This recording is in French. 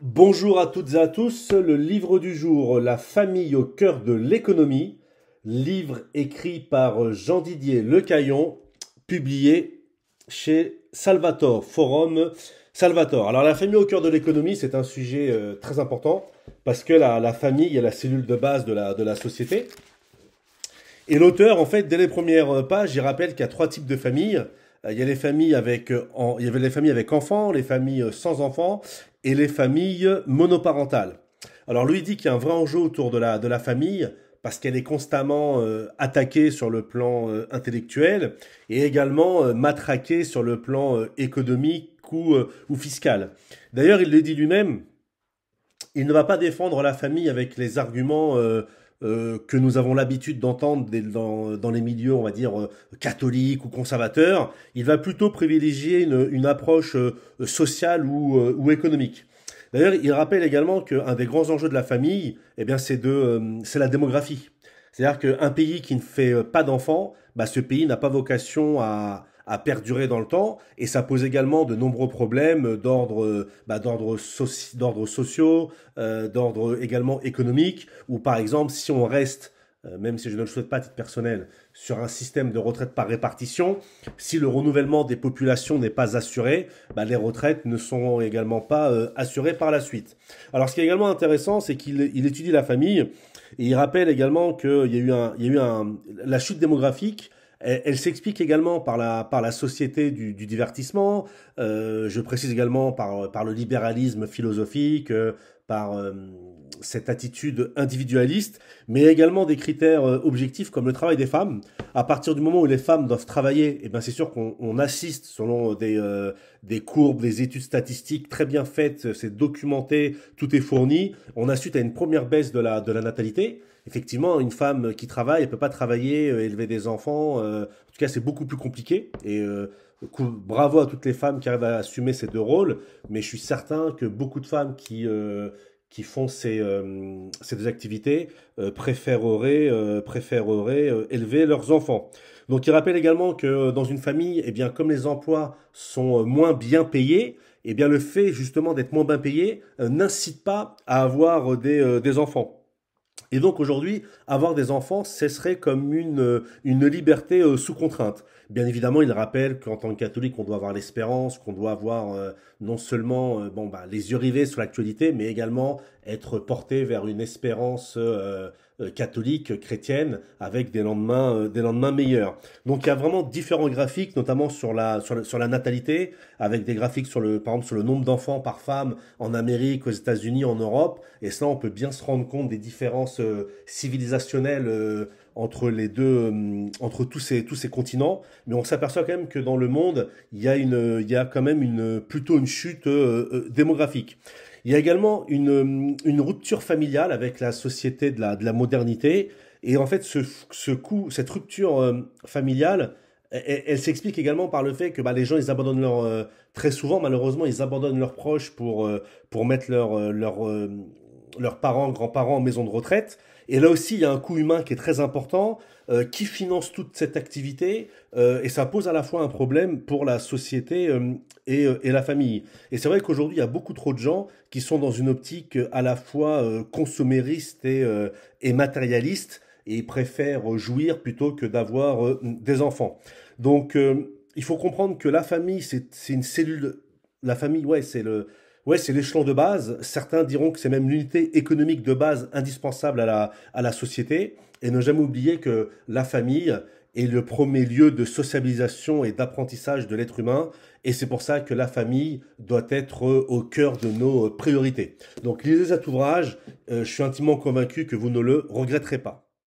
Bonjour à toutes et à tous, le livre du jour, La famille au cœur de l'économie, livre écrit par Jean-Didier Lecaillon, publié chez Salvatore, Forum Salvatore. Alors la famille au cœur de l'économie, c'est un sujet très important, parce que la famille est la cellule de base de la société. Et l'auteur, en fait, dès les premières pages, il rappelle qu'il y a trois types de familles. Il y a les familles il y avait les familles avec enfants, les familles sans enfants et les familles monoparentales. Alors lui il dit qu'il y a un vrai enjeu autour de la famille parce qu'elle est constamment attaquée sur le plan intellectuel et également matraquée sur le plan économique ou fiscal. D'ailleurs, il le dit lui-même, il ne va pas défendre la famille avec les arguments que nous avons l'habitude d'entendre dans les milieux, on va dire, catholiques ou conservateurs. Il va plutôt privilégier une approche sociale ou économique. D'ailleurs, il rappelle également qu'un des grands enjeux de la famille, eh bien, c'est la démographie. C'est-à-dire qu'un pays qui ne fait pas d'enfants, bah, ce pays n'a pas vocation à perdurer dans le temps, et ça pose également de nombreux problèmes d'ordre sociaux, d'ordre également économique, ou par exemple si on reste, même si je ne le souhaite pas à titre personnel, sur un système de retraite par répartition, si le renouvellement des populations n'est pas assuré, bah, les retraites ne sont également pas assurées par la suite. Alors ce qui est également intéressant, c'est qu'il étudie la famille, et il rappelle également qu'il y a eu la chute démographique. Elle s'explique également par la société du divertissement, je précise également par le libéralisme philosophique, par cette attitude individualiste, mais également des critères objectifs comme le travail des femmes. À partir du moment où les femmes doivent travailler, eh ben c'est sûr qu'on assiste, selon des courbes, des études statistiques très bien faites, c'est documenté, tout est fourni, on assiste à une première baisse de la natalité. Effectivement, une femme qui travaille, elle peut pas travailler, élever des enfants. En tout cas, c'est beaucoup plus compliqué. Et bravo à toutes les femmes qui arrivent à assumer ces deux rôles. Mais je suis certain que beaucoup de femmes qui font ces deux activités préféreraient élever leurs enfants. Donc, il rappelle également que dans une famille, eh bien, comme les emplois sont moins bien payés, eh bien, le fait justement d'être moins bien payé n'incite pas à avoir des enfants. Et donc aujourd'hui, avoir des enfants, ce serait comme une liberté sous contrainte. Bien évidemment, il rappelle qu'en tant que catholique, on doit avoir l'espérance, qu'on doit avoir non seulement les yeux rivés sur l'actualité, mais également être porté vers une espérance catholique, chrétienne, avec des lendemains meilleurs. Donc il y a vraiment différents graphiques, notamment sur la natalité, avec des graphiques par exemple sur le nombre d'enfants par femme en Amérique, aux États-Unis, en Europe. Et ça, on peut bien se rendre compte des différences civilisationnelles entre tous ces continents. Mais on s'aperçoit quand même que dans le monde, il y a quand même plutôt une chute démographique. Il y a également une rupture familiale avec la société de la modernité. Et en fait, cette rupture familiale, elle s'explique également par le fait que les gens, ils abandonnent très souvent, malheureusement, ils abandonnent leurs proches pour mettre leurs parents, grands-parents en maison de retraite. Et là aussi, il y a un coût humain qui est très important, qui finance toute cette activité, et ça pose à la fois un problème pour la société et la famille. Et c'est vrai qu'aujourd'hui, il y a beaucoup trop de gens qui sont dans une optique à la fois consommériste et matérialiste, et ils préfèrent jouir plutôt que d'avoir des enfants. Donc, il faut comprendre que la famille, c'est une cellule. La famille, ouais, c'est l'échelon de base. Certains diront que c'est même l'unité économique de base indispensable à la société. Et ne jamais oublier que la famille est le premier lieu de sociabilisation et d'apprentissage de l'être humain. Et c'est pour ça que la famille doit être au cœur de nos priorités. Donc lisez cet ouvrage. Je suis intimement convaincu que vous ne le regretterez pas.